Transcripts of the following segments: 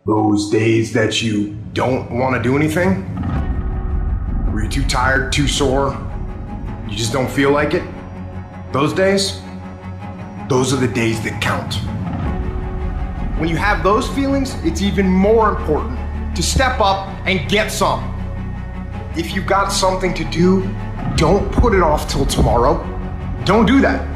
Those days that you don't want to do anything, where you're too tired, too sore, you just don't feel like it, those days, those are the days that count. When you have those feelings, it's even more important to step up and get some. If you've got something to do, don't put it off till tomorrow. Don't do that.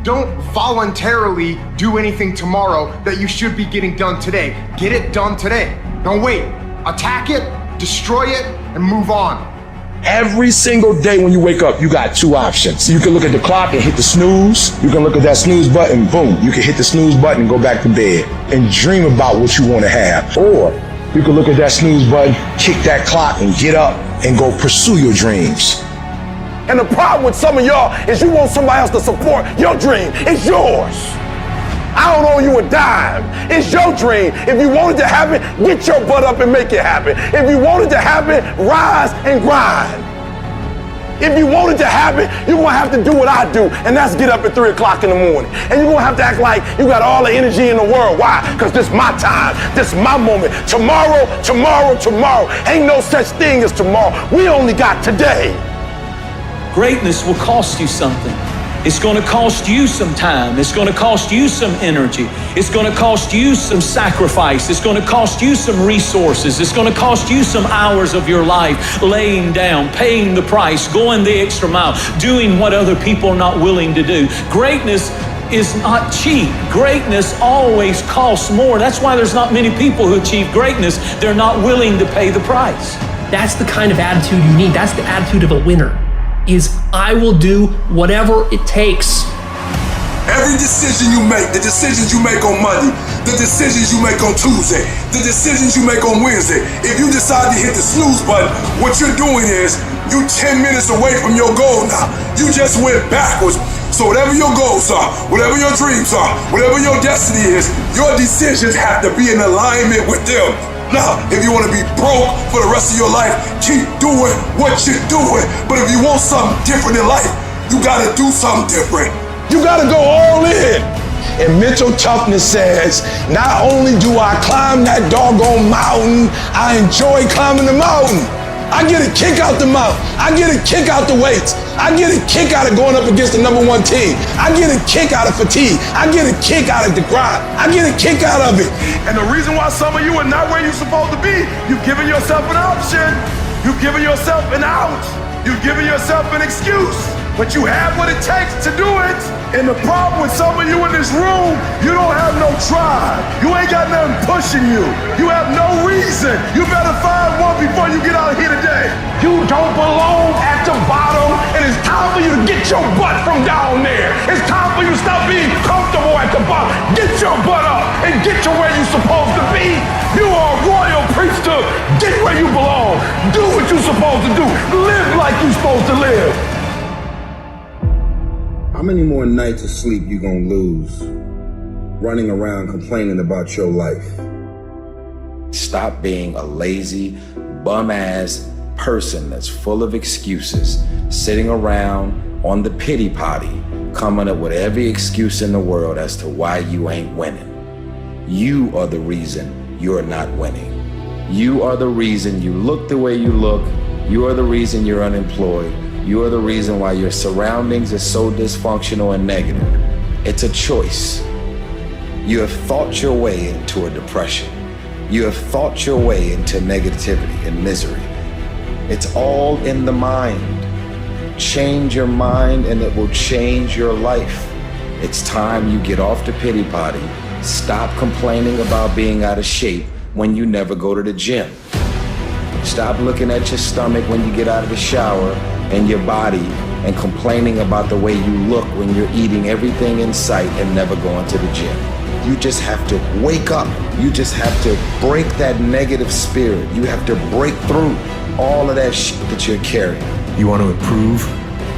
Don't voluntarily do anything tomorrow that you should be getting done today. Get it done today. Don't wait. Attack it, destroy it, and move on. Every single day when you wake up, you got two options. You can look at the clock and hit the snooze. You can look at that snooze button, boom. You can hit the snooze button and go back to bed and dream about what you want to have. Or you can look at that snooze button, kick that clock, and get up and go pursue your dreams. And the problem with some of y'all is you want somebody else to support your dream. It's yours. I don't owe you a dime. It's your dream. If you want it to happen, get your butt up and make it happen. If you want it to happen, rise and grind. If you want it to happen, you're going to have to do what I do, and that's get up at 3 o'clock in the morning. And you're going to have to act like you got all the energy in the world. Why? Because this is my time. This is my moment. Tomorrow, tomorrow, tomorrow. Ain't no such thing as tomorrow. We only got today. Greatness will cost you something. It's going to cost you some time. It's going to cost you some energy. It's going to cost you some sacrifice. It's going to cost you some resources. It's going to cost you some hours of your life laying down, paying the price, going the extra mile, doing what other people are not willing to do. Greatness is not cheap. Greatness always costs more. That's why there's not many people who achieve greatness. They're not willing to pay the price. That's the kind of attitude you need. That's the attitude of a winner. Is I will do whatever it takes. Every decision you make, the decisions you make on Monday, the decisions you make on Tuesday, the decisions you make on Wednesday, if you decide to hit the snooze button, what you're doing is you 10 minutes away from your goal now. You just went backwards. So whatever your goals are, whatever your dreams are, whatever your destiny is, your decisions have to be in alignment with them. Now, if you want to be broke for the rest of your life, keep doing what you're doing. But if you want something different in life, you got to do something different. You got to go all in. And mental toughness says, not only do I climb that doggone mountain, I enjoy climbing the mountain. I get a kick out the mountain. I get a kick out the weights. I get a kick out of going up against the #1 team. I get a kick out of fatigue. I get a kick out of the grind. I get a kick out of it. And the reason why some of you are not where you're supposed to be, you've given yourself an option. You've given yourself an out. You've given yourself an excuse. But you have what it takes to do it. And the problem with some of you in this room, you don't have no drive. You ain't got nothing pushing you. You have no reason. You better find one before you get out of here today. You don't belong at the bottom, and it's time for you to get your butt from down there. It's time for you to stop being comfortable at the bottom. Get your butt up and get to where you're supposed to be. You are a royal priesthood. Get where you belong. Do what you're supposed to do. Live like you're supposed to live. How many more nights of sleep you gonna lose running around complaining about your life? Stop being a lazy, bum-ass person that's full of excuses, sitting around on the pity potty, coming up with every excuse in the world as to why you ain't winning. You are the reason you're not winning. You are the reason you look the way you look. You are the reason you're unemployed. You are the reason why your surroundings are so dysfunctional and negative. It's a choice. You have thought your way into a depression. You have thought your way into negativity and misery. It's all in the mind. Change your mind and it will change your life. It's time you get off the pity potty. Stop complaining about being out of shape when you never go to the gym. Stop looking at your stomach when you get out of the shower and your body and complaining about the way you look when you're eating everything in sight and never going to the gym. You just have to wake up. You just have to break that negative spirit. You have to break through all of that shit that you're carrying. You want to improve?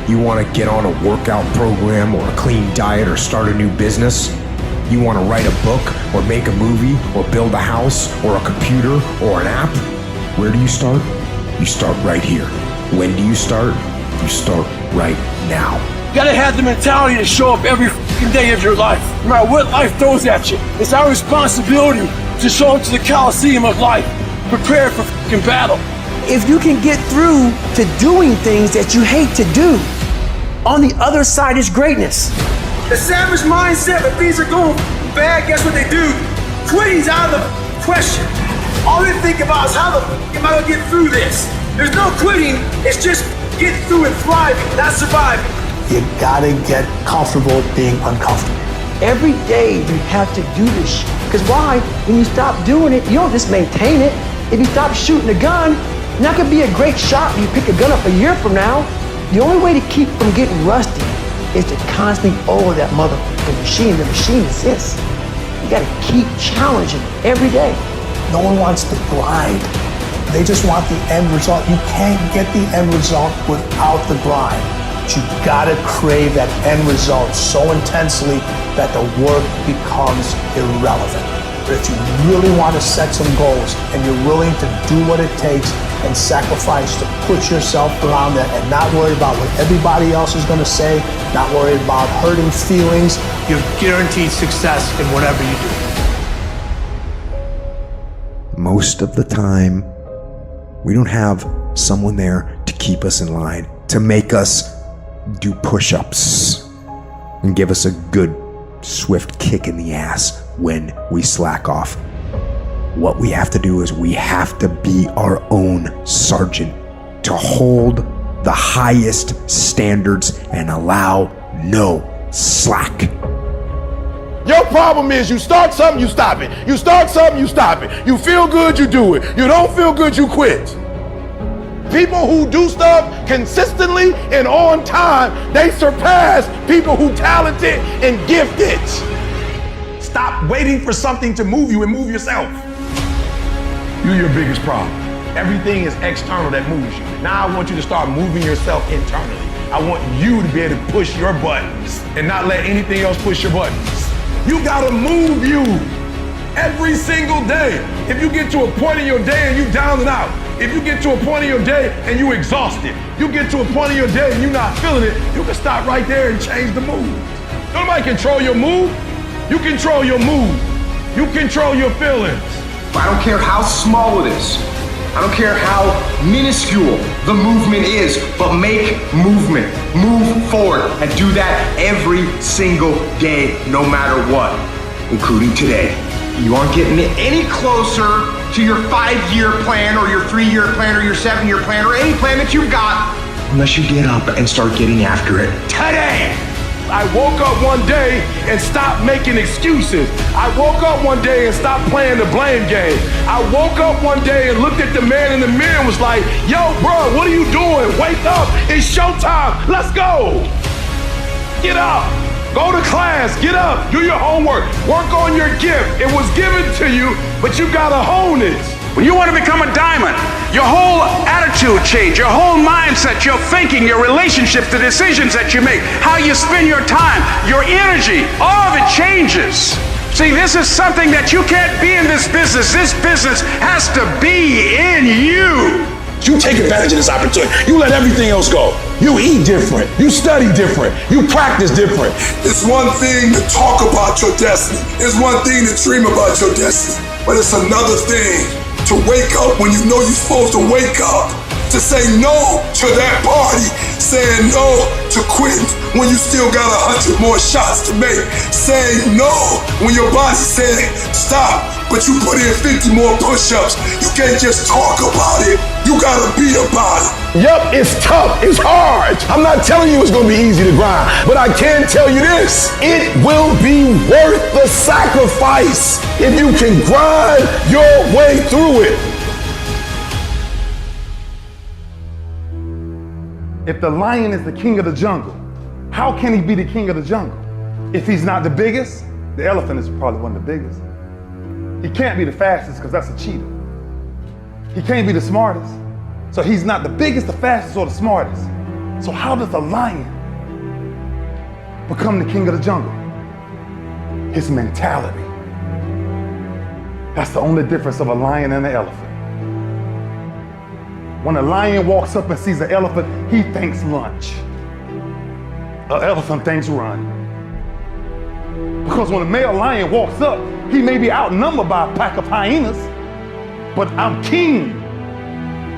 You want to get on a workout program or a clean diet or start a new business? You want to write a book or make a movie or build a house or a computer or an app? Where do you start? You start right here. When do you start? You start right now. You gotta have the mentality to show up every fucking day of your life, no matter what life throws at you. It's our responsibility to show up to the Coliseum of life, prepared for fucking battle. If you can get through to doing things that you hate to do, on the other side is greatness. The savage mindset, when things are going bad, guess what they do? Quitting's out of the question. All they think about is how the am I gonna get through this? There's no quitting, it's just getting through and thriving, not surviving. You gotta get comfortable being uncomfortable. Every day you have to do this shit. Because why? When you stop doing it, you don't just maintain it. If you stop shooting a gun, you're not gonna be a great shot when you pick a gun up a year from now. The only way to keep from getting rusty is to constantly over that motherfucking machine. The machine is this. You gotta keep challenging every day. No one wants to grind. They just want the end result. You can't get the end result without the grind. But you gotta crave that end result so intensely that the work becomes irrelevant. But if you really want to set some goals and you're willing to do what it takes and sacrifice to put yourself around that and not worry about what everybody else is going to say, not worry about hurting feelings, you're guaranteed success in whatever you do. Most of the time, we don't have someone there to keep us in line, to make us do push-ups and give us a good, swift kick in the ass when we slack off. What we have to do is we have to be our own sergeant, to hold the highest standards and allow no slack. Your problem is you start something, you stop it. You start something, you stop it. You feel good, you do it. You don't feel good, you quit. People who do stuff consistently and on time, they surpass people who talented and gifted. Stop waiting for something to move you and move yourself. You're your biggest problem. Everything is external that moves you. Now I want you to start moving yourself internally. I want you to be able to push your buttons and not let anything else push your buttons. You gotta move you every single day. If you get to a point in your day and you down and out, if you get to a point in your day and you exhausted, you get to a point in your day and you're not feeling it, you can stop right there and change the mood. Nobody control your mood. You control your mood. You control your feelings. I don't care how small it is. I don't care how minuscule the movement is, but make movement. Move forward and do that every single day, no matter what, including today. You aren't getting any closer to your 5-year plan or your 3-year plan or your 7-year plan or any plan that you've got unless you get up and start getting after it today. I woke up one day and stopped making excuses. I woke up one day and stopped playing the blame game. I woke up one day and looked at the man in the mirror and was like, yo, bro, what are you doing? Wake up, it's showtime, let's go. Get up, go to class, get up, do your homework, work on your gift. It was given to you, but you gotta hone it. When you want to become a diamond, your whole attitude change, your whole mindset, your thinking, your relationships, the decisions that you make, how you spend your time, your energy, all of it changes. See, this is something that you can't be in this business. This business has to be in you. You take advantage of this opportunity. You let everything else go. You eat different. You study different. You practice different. It's one thing to talk about your destiny. It's one thing to dream about your destiny. But it's another thing to wake up when you know you're supposed to wake up, to say no to that party, saying no to quitting when you still got 100 more shots to make, saying no when your boss is saying stop, but you put in 50 more push-ups. You can't just talk about it, you gotta be about it. Yup, it's tough, it's hard. I'm not telling you it's gonna be easy to grind, but I can tell you this, it will be worth the sacrifice if you can grind your way through it. If the lion is the king of the jungle, how can he be the king of the jungle? If he's not the biggest, the elephant is probably one of the biggest. He can't be the fastest because that's a cheetah. He can't be the smartest. So he's not the biggest, the fastest, or the smartest. So how does a lion become the king of the jungle? His mentality. That's the only difference of a lion and an elephant. When a lion walks up and sees an elephant, he thinks lunch. An elephant thinks run. Because when a male lion walks up, He may be outnumbered by a pack of hyenas, but I'm king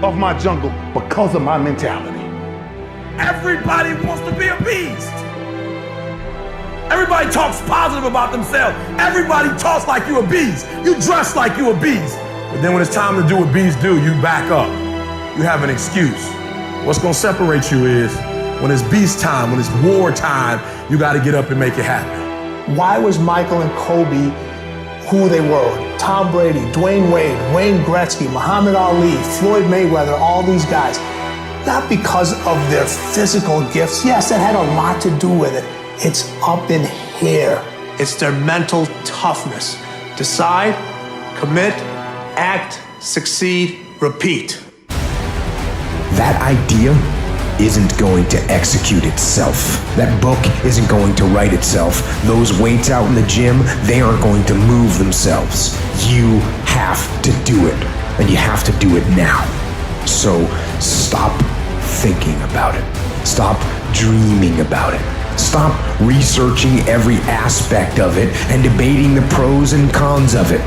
of my jungle because of my mentality. Everybody wants to be a beast. Everybody talks positive about themselves. Everybody talks like you a beast. You dress like you a beast. But then when it's time to do what beasts do, you back up. You have an excuse. What's gonna separate you is when it's beast time, when it's war time, you gotta get up and make it happen. Why was Michael and Kobe who they were? Tom Brady, Dwayne Wade, Wayne Gretzky, Muhammad Ali, Floyd Mayweather, all these guys. Not because of their physical gifts. Yes, that had a lot to do with it. It's up in here. It's their mental toughness. Decide, commit, act, succeed, repeat. That idea isn't going to execute itself. That book isn't going to write itself. Those weights out in the gym, they aren't going to move themselves. You have to do it, and you have to do it now. So stop thinking about it. Stop dreaming about it. Stop researching every aspect of it and debating the pros and cons of it.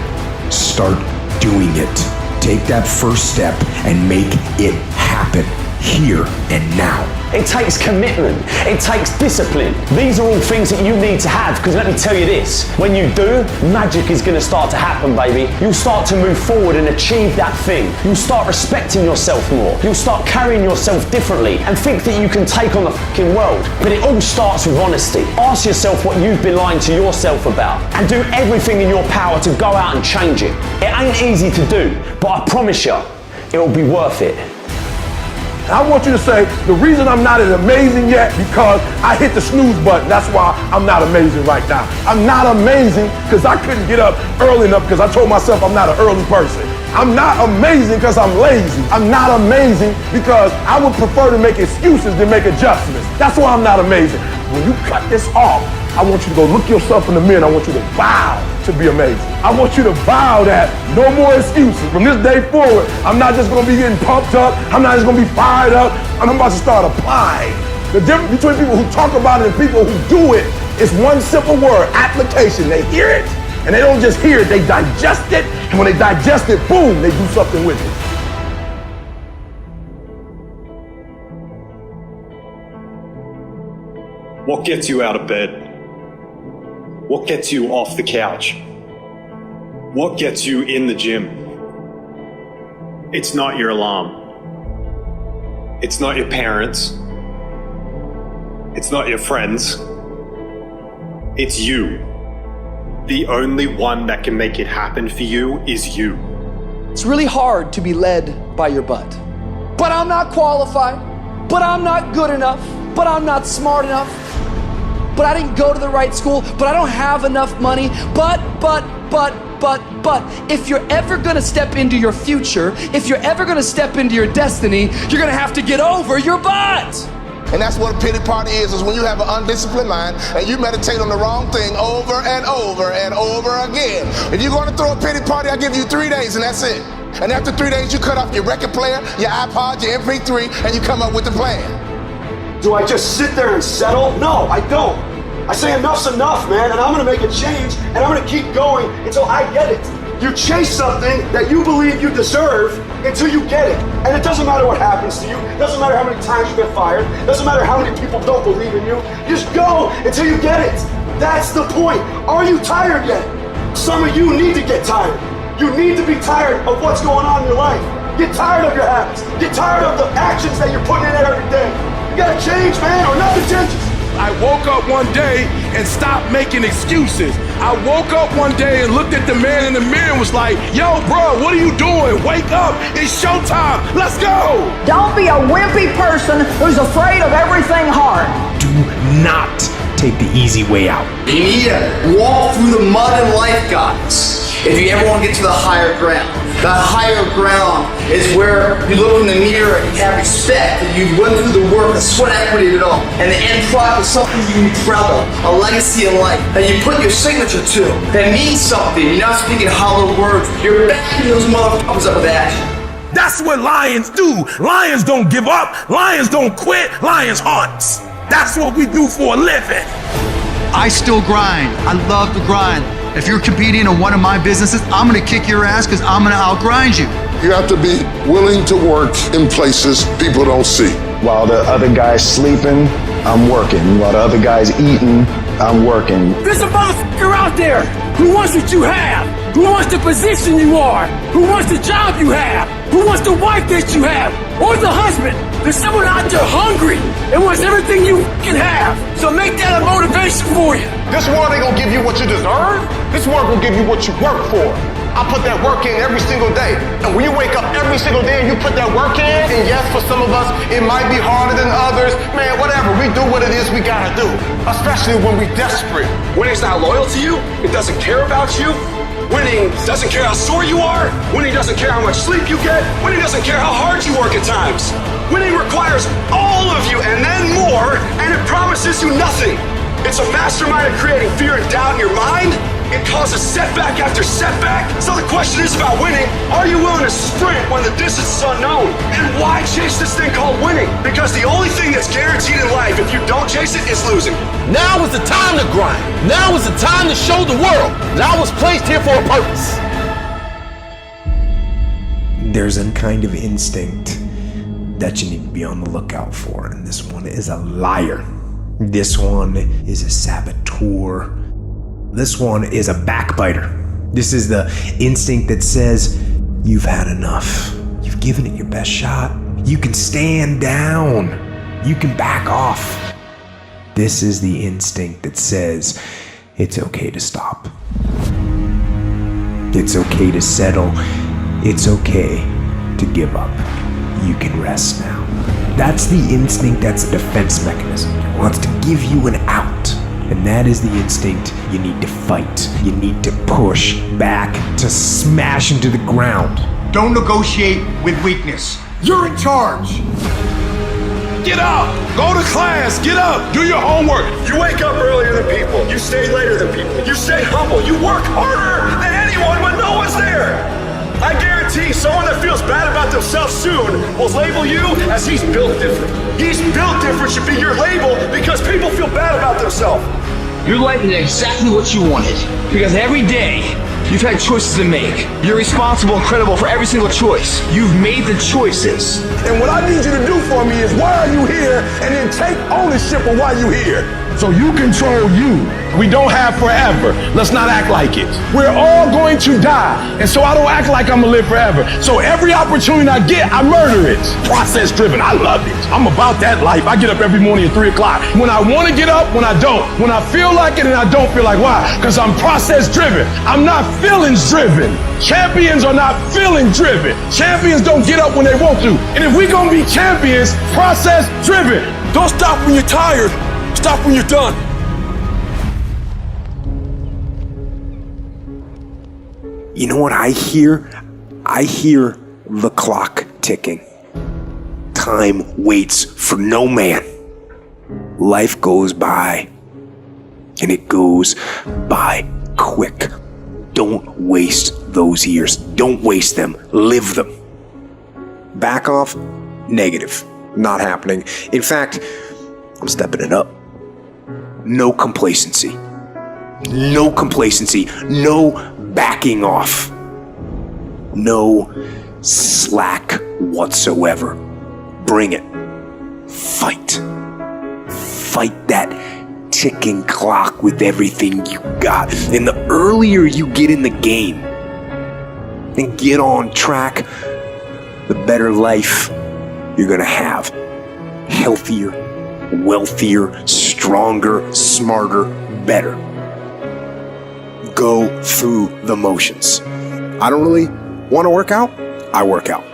Start doing it. Take that first step and make it happen. Here and now. It takes commitment. It takes discipline. These are all things that you need to have, because let me tell you this, when you do, magic is going to start to happen, baby. You'll start to move forward and achieve that thing. You'll start respecting yourself more. You'll start carrying yourself differently and think that you can take on the fucking world. But it all starts with honesty. Ask yourself what you've been lying to yourself about and do everything in your power to go out and change it. It ain't easy to do, but I promise you, it'll be worth it. I want you to say, the reason I'm not as amazing yet because I hit the snooze button. That's why I'm not amazing right now. I'm not amazing because I couldn't get up early enough because I told myself I'm not an early person. I'm not amazing because I'm lazy. I'm not amazing because I would prefer to make excuses than make adjustments. That's why I'm not amazing. When you cut this off, I want you to go look yourself in the mirror and I want you to vow to be amazing. I want you to vow that no more excuses. From this day forward, I'm not just gonna be getting pumped up. I'm not just gonna be fired up. I'm about to start applying. The difference between people who talk about it and people who do it is one simple word, application. They hear it and they don't just hear it, they digest it. And when they digest it, boom, they do something with it. What gets you out of bed? What gets you off the couch? What gets you in the gym? It's not your alarm. It's not your parents. It's not your friends. It's you. The only one that can make it happen for you is you. It's really hard to be led by your butt. But I'm not qualified. But I'm not good enough. But I'm not smart enough. But I didn't go to the right school, but I don't have enough money, but, if you're ever gonna step into your future, if you're ever gonna step into your destiny, you're gonna have to get over your butt. And that's what a pity party is when you have an undisciplined mind and you meditate on the wrong thing over and over and over again. If you're gonna throw a pity party, I'll give you 3 days and that's it. And after 3 days, you cut off your record player, your iPod, your MP3, and you come up with a plan. Do I just sit there and settle? No, I don't. I say enough's enough, man, and I'm gonna make a change, and I'm gonna keep going until I get it. You chase something that you believe you deserve until you get it. And it doesn't matter what happens to you. It doesn't matter how many times you get fired. It doesn't matter how many people don't believe in you. You just go until you get it. That's the point. Are you tired yet? Some of you need to get tired. You need to be tired of what's going on in your life. Get tired of your habits. Get tired of the actions that you're putting in every day. You gotta change, man, or nothing changes. I woke up one day and stopped making excuses. I woke up one day and looked at the man in the mirror and was like, yo, bro, what are you doing? Wake up, it's showtime, let's go. Don't be a wimpy person who's afraid of everything hard. Do not take the easy way out. You need to walk through the mud in life, guys. If you ever want to get to the higher ground. The higher ground is where you look in the mirror and you have respect, and you went through the work, the sweat equity of it all. And the end product is something you can be proud of, a legacy in life that you put your signature to, that means something. You're not speaking hollow words, you're backing those motherfuckers up with action. That's what lions do. Lions don't give up, lions don't quit, lions hunt. That's what we do for a living. I still grind. I love to grind. If you're competing in one of my businesses, I'm gonna kick your ass because I'm gonna outgrind you. You have to be willing to work in places people don't see. While the other guy's sleeping, I'm working. While the other guy's eating, I'm working. There's a motherfucker out there who wants what you have, who wants the position you are, who wants the job you have, who wants the wife that you have, or the husband. There's someone out there hungry and wants everything you can have. So make that a motivation for you. This world ain't gonna give you what you deserve. This world gonna give you what you work for. I put that work in every single day. And when you wake up every single day and you put that work in, and yes, for some of us, it might be harder than others. Man, whatever, we do what it is we gotta do. Especially when we're desperate. Winning's not loyal to you. It doesn't care about you. Winning doesn't care how sore you are. Winning doesn't care how much sleep you get. Winning doesn't care how hard you work at times. Winning requires all of you and then more, and it promises you nothing. It's a mastermind of creating fear and doubt in your mind. It causes setback after setback. So the question is about winning. Are you willing to sprint when the distance is unknown? And why chase this thing called winning? Because the only thing that's guaranteed in life, if you don't chase it, is losing. Now is the time to grind. Now is the time to show the world that I was placed here for a purpose. There's a kind of instinct that you need to be on the lookout for, and this one is a liar. This one is a saboteur. This one is a backbiter. This is the instinct that says, you've had enough. You've given it your best shot. You can stand down. You can back off. This is the instinct that says, it's okay to stop. It's okay to settle. It's okay to give up. You can rest now. That's the instinct, that's a defense mechanism. It wants to give you an out. And that is the instinct you need to fight. You need to push back, to smash into the ground. Don't negotiate with weakness. You're in charge. Get up! Go to class! Get up! Do your homework! You wake up earlier than people. You stay later than people. You stay humble. You work harder than anyone when no one's there. I guarantee someone that feels bad about themselves soon will label you as he's built different. He's built different should be your label because people feel bad about themselves. Your life is exactly what you wanted. Because every day, you've had choices to make. You're responsible and credible for every single choice. You've made the choices. And what I need you to do for me is, why are you here? And then take ownership of why you're here. So you control you. We don't have forever. Let's not act like it. We're all going to die. And so I don't act like I'm gonna live forever. So every opportunity I get, I murder it. Process driven. I love it. I'm about that life. I get up every morning at 3 o'clock. When I want to get up, when I don't. When I feel like it and I don't feel like. Why? Because I'm process driven. I'm not feelings driven. Champions are not feeling driven. Champions don't get up when they want to. And if we're gonna be champions, process driven. Don't stop when you're tired. Stop when you're done. You know what I hear? I hear the clock ticking. Time waits for no man. Life goes by, and it goes by quick. Don't waste those years. Don't waste them. Live them. Back off? Negative. Not happening. In fact, I'm stepping it up. No complacency. No complacency. No backing off. No slack whatsoever. Bring it. Fight. Fight that ticking clock with everything you got. And the earlier you get in the game and get on track, the better life you're gonna have. Healthier, wealthier, stronger, smarter, better. Go through the motions. I don't really want to work out. I work out.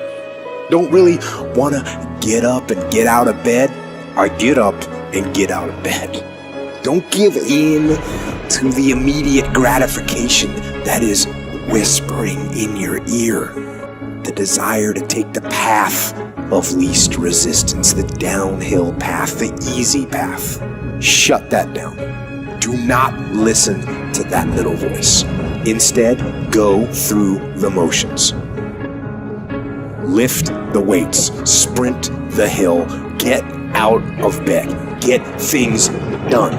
Don't really want to get up and get out of bed. I get up and get out of bed. Don't give in to the immediate gratification that is whispering in your ear. The desire to take the path of least resistance, the downhill path, the easy path. Shut that down. Do not listen to that little voice. Instead, go through the motions. Lift the weights, sprint the hill, get out of bed, get things done.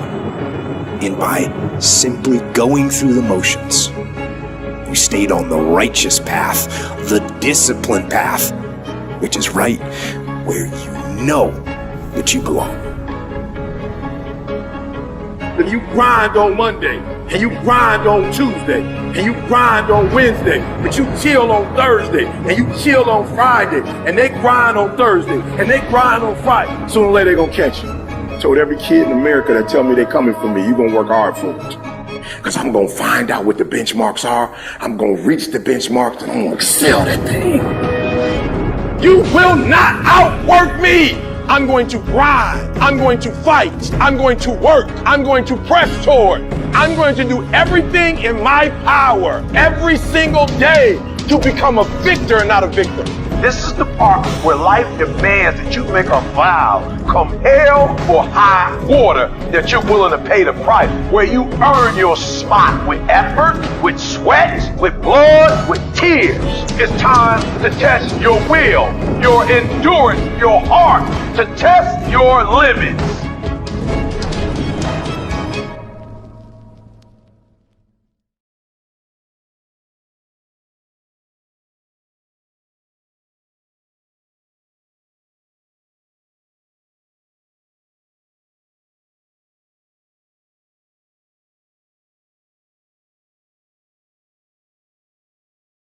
and by simply going through the motions, you stayed on the righteous path, the disciplined path, which is right where you know that you belong. If you grind on Monday, and you grind on Tuesday, and you grind on Wednesday, but you chill on Thursday, and you chill on Friday, and they grind on Thursday, and they grind on Friday, sooner or later they gonna catch you. I told every kid in America that tell me they coming for me, you gonna work hard for it. Because I'm gonna find out what the benchmarks are, I'm gonna reach the benchmarks, and I'm gonna excel that thing. You will not outwork me! I'm going to grind. I'm going to fight. I'm going to work. I'm going to press toward. I'm going to do everything in my power every single day to become a victor and not a victim. This is the part where life demands that you make a vow, come hell or high water, that you're willing to pay the price, where you earn your spot with effort, with sweat, with blood, with tears. It's time to test your will, your endurance, your heart, to test your limits.